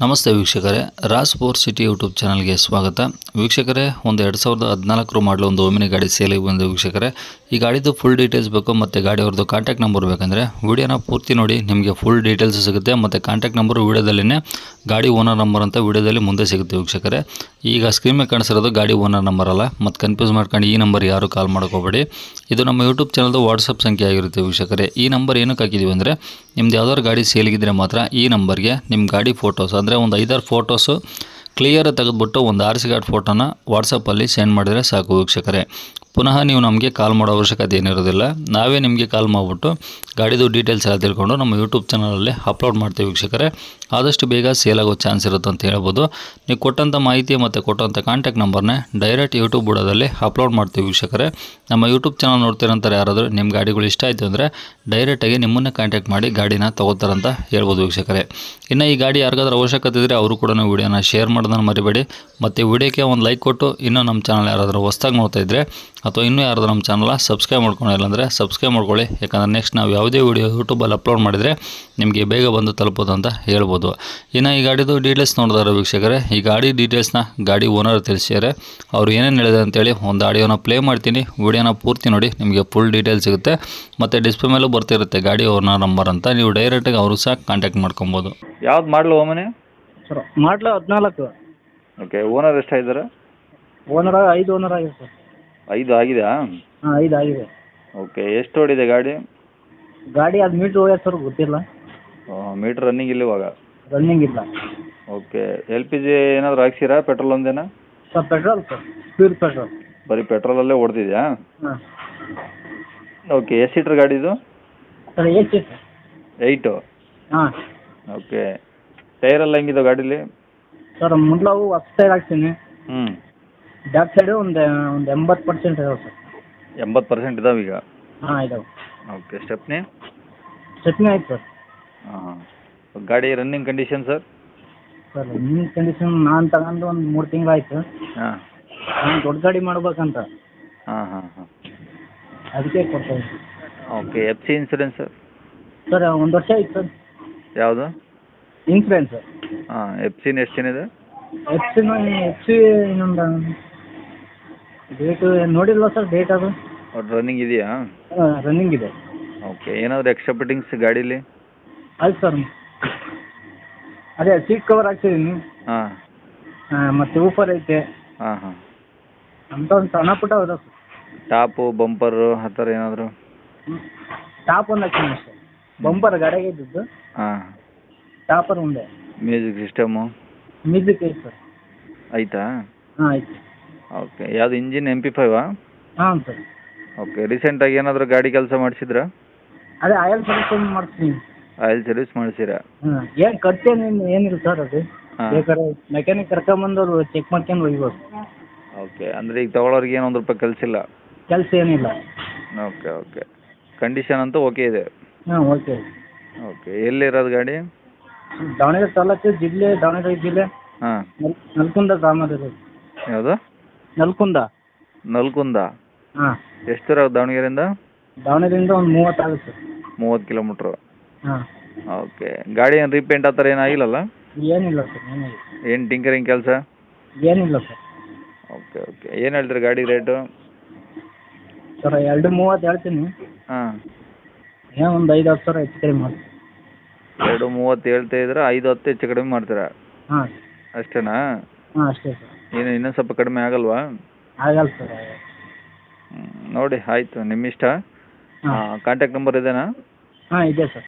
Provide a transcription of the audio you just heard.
ನಮಸ್ತೆ ವೀಕ್ಷಕರೇ, Raj four city YouTube ಚಾನಲ್ಗೆ ಸ್ವಾಗತ. ವೀಕ್ಷಕರೇ, ಒಂದು 2014 ಮಾಡಲು ಒಂದು ಓಮಿನಿ ಗಾಡಿ ಸೇಲಿಗೆ ಬಂದು ವೀಕ್ಷಕರೇ, ಈ ಗಾಡಿದು ಫುಲ್ ಡೀಟೇಲ್ಸ್ ಬೇಕು ಮತ್ತು ಗಾಡಿಯವ್ರದ್ದು ಕಾಂಟ್ಯಾಕ್ಟ್ ನಂಬರ್ ಬೇಕಂದರೆ ವಿಡಿಯೋನ ಪೂರ್ತಿ ನೋಡಿ, ನಿಮಗೆ ಫುಲ್ ಡೀಟೇಲ್ಸ್ ಸಿಗುತ್ತೆ. ಮತ್ತು ಕಾಂಟ್ಯಾಕ್ಟ್ ನಂಬರು ವಿಡಿಯೋದಲ್ಲೇ ಗಾಡಿ ಓನರ್ ನಂಬರ್ ಅಂತ ವಿಡಿಯೋದಲ್ಲಿ ಮುಂದೆ ಸಿಗುತ್ತೆ ವೀಕ್ಷಕರೇ. ಈಗ ಸ್ಕ್ರೀನ್ ಮೇಲೆ ಕಾಣಿಸಿರೋದು ಗಾಡಿ ಓನರ್ ನಂಬರ್ ಅಲ್ಲ, ಮತ್ತು ಕನ್ಫ್ಯೂಸ್ ಮಾಡ್ಕೊಂಡು ಈ ನಂಬರ್ ಯಾರು ಕಾಲ್ ಮಾಡ್ಕೋಬೇಡಿ. ಇದು ನಮ್ಮ ಯೂಟ್ಯೂಬ್ ಚಾನಲ್ದು ವಾಟ್ಸಪ್ ಸಂಖ್ಯೆ ಆಗಿರುತ್ತೆ ವೀಕ್ಷಕರೇ. ಈ ನಂಬರ್ ಏನಕ್ಕೆ ಹಾಕಿದ್ದೀವಿ ಅಂದರೆ, ನಿಮ್ದು ಯಾವ್ದಾದ್ರು ಗಾಡಿ ಸೇಲಿಗಿದ್ರೆ ಮಾತ್ರ ಈ ನಂಬರ್ಗೆ ನಿಮ್ಮ ಗಾಡಿ ಫೋಟೋಸ್ ಅಂದರೆ ಒಂದು 5-6 ಫೋಟೋಸು ಕ್ಲಿಯರ್ ತೆಗೆದುಬಿಟ್ಟು ಒಂದು RC ಕಾರ್ಡ್ ಫೋಟೋನ ವಾಟ್ಸಪ್ಪಲ್ಲಿ ಸೆಂಡ್ ಮಾಡಿದರೆ ಸಾಕು ವೀಕ್ಷಕರೇ. ಪುನಃ ನೀವು ನಮಗೆ ಕಾಲ್ ಮಾಡೋ ಅವಶ್ಯಕತೆ ಏನಿರೋದಿಲ್ಲ. ನಾವೇ ನಿಮಗೆ ಕಾಲ್ ಮಾಡಿಬಿಟ್ಟು ಗಾಡಿದು ಡೀಟೇಲ್ಸ್ ಎಲ್ಲ ತಿಳ್ಕೊಂಡು ನಮ್ಮ ಯೂಟ್ಯೂಬ್ ಚಾನಲಲ್ಲಿ ಅಪ್ಲೋಡ್ ಮಾಡ್ತೀವಿ ವೀಕ್ಷಕರೇ. ಆದಷ್ಟು ಬೇಗ ಸೇಲ್ ಆಗೋ ಚಾನ್ಸ್ ಇರುತ್ತೆ ಅಂತ ಹೇಳ್ಬೋದು. ನೀವು ಕೊಟ್ಟಂಥ ಮಾಹಿತಿ ಮತ್ತು ಕೊಟ್ಟಂಥ ಕಾಂಟ್ಯಾಕ್ಟ್ ನಂಬರ್ನೇ ಡೈರೆಕ್ಟ್ ಯೂಟ್ಯೂಬ್ ಬುಡದಲ್ಲಿ ಅಪ್ಲೋಡ್ ಮಾಡ್ತೀವಿ ವೀಕ್ಷಕರೇ. ನಮ್ಮ ಯೂಟ್ಯೂಬ್ ಚಾನಲ್ ನೋಡ್ತಿರೋಂಥವ್ರು ಯಾರಾದರೂ ನಿಮ್ಮ ಗಾಡಿಗಳು ಇಷ್ಟ ಆಯಿತು ಅಂದರೆ ಡೈರೆಕ್ಟಾಗಿ ನಿಮ್ಮನ್ನೇ ಕಾಂಟ್ಯಾಕ್ಟ್ ಮಾಡಿ ಗಾಡಿನ ತೊಗೋತಾರಂತ ಹೇಳ್ಬೋದು ವೀಕ್ಷಕರೇ. ಇನ್ನು ಈ ಗಾಡಿ ಯಾರಿಗಾದ್ರೂ ಅವಶ್ಯಕತೆ ಇದ್ದರೆ ಅವರು ಕೂಡ ವೀಡಿಯೋನ ಶೇರ್ ಮಾಡೋದನ್ನು ಮರಿಬೇಡಿ. ಮತ್ತು ವಿಡಿಯೋಕ್ಕೆ ಒಂದು ಲೈಕ್ ಕೊಟ್ಟು, ಇನ್ನೂ ನಮ್ಮ ಚಾನಲ್ ಯಾರಾದರೂ ಹೊಸ್ದಾಗಿ ನೋಡ್ತಾ ಇದ್ದರೆ ಅಥವಾ ಇನ್ನೂ ಯಾರಾದರೂ ನಮ್ಮ ಚಾನಲ್ನ ಸಬ್ಸ್ಕ್ರೈಬ್ ಮಾಡ್ಕೊಂಡಿಲ್ಲ ಅಂದರೆ ಸಬ್ಸ್ಕ್ರೈಬ್ ಮಾಡ್ಕೊಳ್ಳಿ. ಯಾಕಂದರೆ ನೆಕ್ಸ್ಟ್ ನಾವು ಯಾವುದೇ ವೀಡಿಯೋ ಯೂಟ್ಯೂಬಲ್ಲಿ ಅಪ್ಲೋಡ್ ಮಾಡಿದರೆ ನಿಮಗೆ ಬೇಗ ಬಂದು ತಲುಪೋದು ಅಂತ ಹೇಳ್ಬೋದು. ಇನ್ನು ಈ ಗಾಡಿದು ಡೀಟೇಲ್ಸ್ ನೋಡಿದಾರೆ ವೀಕ್ಷಕರೇ, ಈ ಗಾಡಿ ಡೀಟೇಲ್ಸ್ನ ಗಾಡಿ ಓನರ್ ತಿಳಿಸಿದ್ದಾರೆ. ಅವರು ಏನೇನು ಹೇಳಿದೆ ಅಂತೇಳಿ ಒಂದು ಆಡಿಯೋನ ಪ್ಲೇ ಮಾಡ್ತೀನಿ, ವಿಡಿಯೋನ ಪೂರ್ತಿ ನೋಡಿ, ನಿಮಗೆ ಫುಲ್ ಡೀಟೇಲ್ಸ್ ಸಿಗುತ್ತೆ. ಮತ್ತು ಡಿಸ್ಪ್ಲೇ ಮೇಲೂ ಬರ್ತಿರುತ್ತೆ ಗಾಡಿ ಓನರ್ ನಂಬರ್ ಅಂತ, ನೀವು ಡೈರೆಕ್ಟಾಗಿ ಅವರು ಸಹ ಕಾಂಟ್ಯಾಕ್ಟ್ ಮಾಡ್ಕೊಬೋದು. ಯಾವ್ದು ಮಾಡಲು ಓಮನೆ ಸರ್ ಮಾಡಲು 14. ಓಕೆ, ಓನರ್ ಎಷ್ಟಾಗಿದ್ದಾರೆ? ಓನರ್ 5 ಓನರ್ ಆಗಿದೆ ಸರ್. 5 ಆಗಿದೆಯಾ? ಹಾಂ 5 ಆಗಿದೆ. ಓಕೆ, ಎಷ್ಟು ಓಡಿದೆ ಗಾಡಿ? ಗಾಡಿ ಅದು ಮೀಟ್ರ್ ಹೋಗ್ಯದ ಸರ್, ಗೊತ್ತಿಲ್ಲ. ಮೀಟ್ರ್ ರನ್ನಿಂಗ್ ಇಲ್ಲ ಇವಾಗ? ರನ್ನಿಂಗ್ ಇಲ್ಲ. ಓಕೆ, LPG ಏನಾದರೂ ಹಾಕ್ಸಿರಾ? ಪೆಟ್ರೋಲ್ ಒಂದೇನಾ? Sir petrol sir, pure petrol. ಬರೀ ಪೆಟ್ರೋಲಲ್ಲೇ ಓಡ್ತಿದ್ಯಾ? ಹಾಂ. ಓಕೆ, ಎಷ್ಟು ಸೀಟ್ರ್ ಗಾಡಿ ಇದು? Sir 8 sir. 8? ಹಾಂ. ಓಕೆ, ಟೈರೆಲ್ಲ ಹೆಂಗಿದೆ ಗಾಡೀಲಿ? ಸರ್ ಮುಂದ್ಲವು ಹೊಸ ಟೈರ್ ಹಾಕ್ತೀನಿ. ಬ್ಯಾಕ್ ಸೈಡು ಒಂದು 80% ಇದಾವೆ ಸರ್. 80% ಇದಾವೆ ಈಗ? ಹಾಂ ಇದಾವೆ. ಓಕೆ, ಸ್ಟೆಪ್ನಿ ಆಯ್ತು ಸರ್. ಹಾಂ. ಗಾಡಿ running condition sir? Sir running condition ನಾನು ತಗೊಂಡು ಒಂದು 3 ತಿಂಗಳಾಯ್ತು. ಹಾಂ. ನಾನು ದೊಡ್ಡ ಗಾಡಿ ಮಾಡ್ಬೇಕಂತ, ಹಾಂ. ಅದಕ್ಕೆ ಕೊಡ್ತಾ ಇದ್ದೀನಿ. Okay, FC insurance sir? Sir 1 ವರ್ಷ ಆಯ್ತು ಸರ್. ಯಾವುದು? ಇನ್ಸೂರೆನ್ಸ್. ಹಾಂ. FC ಎಷ್ಟು ಏನಿದೆ? FC ಇನ್ನೊಂದು ಡೇಟು ನೋಡಿಲ್ವ ಸರ್, ಡೇಟ್ ಅದು? ಒಟ್ಟು ರನ್ನಿಂಗ್ ಇದೆಯಾ? ರನ್ನಿಂಗ್ ಇದೆ. ಓಕೆ, ಏನಾದರೂ ಎಕ್ಸ್ಟ್ರಾ ಫಿಟ್ಟಿಂಗ್ಸ್ ಗಾಡೀಲಿ? ಆಯ್ತು ಸರ್, ಅದೇ ಸೀಟ್ ಕವರ್ ಹಾಕ್ಸಿದ್ದೀನಿ. ಹಾಂ. ಮತ್ತು ಊಫರ್ ಐತೆ ಹಾಂ. ಅಂತ ಒಂದು ಸಣ್ಣ ಪುಟ್ಟ ಅದ ಸರ್. ಟಾಪು ಬಂಪರು ಆ ಥರ ಏನಾದರೂ? ಟಾಪ್ ಒಂದು ಹಾಕ್ತೀನಿ ಸರ್. ಬಂಪರ್ ಗಾಡಿಗೆ ಇದ್ದಿದ್ದು. ಹಾಂ. ಟಾಪರ್ ಒಂದೇ. ಮ್ಯೂಸಿಕ್ ಸಿಸ್ಟಮು ಮ್ಯೂಸಿಕ್ ಐತೆ ಸರ್. ಆಯಿತಾ? ಹಾಂ ಆಯ್ತು. ಓಕೆ, ಯಾವುದು ಇಂಜಿನ್ MP5? ಹಾಂ ಸರ್. ಓಕೆ, ರೀಸೆಂಟಾಗಿ ಏನಾದರೂ ಗಾಡಿ ಕೆಲಸ ಮಾಡಿಸಿದ್ರಾ? ಅದೇ ಆಯಿಲ್ ಸರ್ವಿಸ್ ಮಾಡಿಸ್ತೀನಿ. ಆಯಿಲ್ ಸರ್ವಿಸ್ ಮಾಡಿಸಿರಾ? ಹಾಂ. ಏನು ಖರ್ಚೇನು ಏನಿಲ್ಲ ಸರ್, ಅದು ಬೇಕಾದ್ರೆ ಮೆಕ್ಯಾನಿಕ್ ಕರ್ಕೊಂಬಂದು ಅವರು ಚೆಕ್ ಮಾಡ್ಕೊಂಡು ಒಯ್ಬೋದು. ಓಕೆ, ಅಂದರೆ ಈಗ ತೊಗೊಳೋರಿಗೆ ಏನು 1 ರೂಪಾಯಿ ಕೆಲಸ ಇಲ್ಲ? ಕೆಲಸ ಏನಿಲ್ಲ. ಓಕೆ. ಕಂಡೀಷನ್ ಅಂತೂ ಓಕೆ ಇದೆ? ಹಾಂ ಓಕೆ. ಓಕೆ, ಎಲ್ಲಿರೋದು ಗಾಡಿ? ದಾವಣಗೆರೆ ತಾಲೂಕು, ದಾವಣಗೆರೆ ಜಿಲ್ಲೆ. ಹಾಂ. ನಲ್ಕುಂದ ಗ್ರಾಮ ಇರೋದು. ಯಾವುದು? ನಲ್ಕುಂದ. ಹಾಂ. ಎಷ್ಟು ದೂರ ದಾವಣಗೆರೆಯಿಂದ? ದಾವಣಗೆರೆಯಿಂದ ಒಂದು 30 ಆಗುತ್ತೆ ಸರ್. 30 ಕಿಲೋಮೀಟ್ರು. ಹಾಂ. ಓಕೆ, ಗಾಡಿ ಏನು ರೀಪೇಂಟ್ ಆ ಥರ ಏನಾಗಿಲ್ಲಲ್ಲ? ಏನಿಲ್ಲ ಸರ್, ಏನಿಲ್ಲ. ಏನು ಟಿಂಕರಿಂಗ್ ಕೆಲಸ? ಏನಿಲ್ಲ ಸರ್. ಓಕೆ. ಏನು ಹೇಳ್ತೀರಿ ಗಾಡಿ ರೇಟು? ಸರ್ 2.30 ಹೇಳ್ತೀನಿ. ಹಾಂ. ಏನೋ ಒಂದು 5-10 ಸಾವಿರ ಹೆಚ್ಚು ಕಡಿಮೆ ಮಾಡಿ. 2.30 ಹೇಳ್ತಾ ಇದ್ರೆ 5-10 ಹೆಚ್ಚು ಕಡಿಮೆ ಮಾಡ್ತೀರಾ? ಹಾಂ. ಅಷ್ಟೇನಾ? ಹಾಂ ಅಷ್ಟೇ ಸರ್. ಇನ್ನೊಂದು ಸ್ವಲ್ಪ ಕಡಿಮೆ ಆಗಲ್ವಾ? ಆಗಲ್ಲ ಸರ್. ನೋಡಿ, ಆಯಿತು, ನಿಮ್ಮ ಇಷ್ಟ. ಕಾಂಟ್ಯಾಕ್ಟ್ ನಂಬರ್ ಇದೆನಾ? ಹಾಂ ಇದೆ ಸರ್.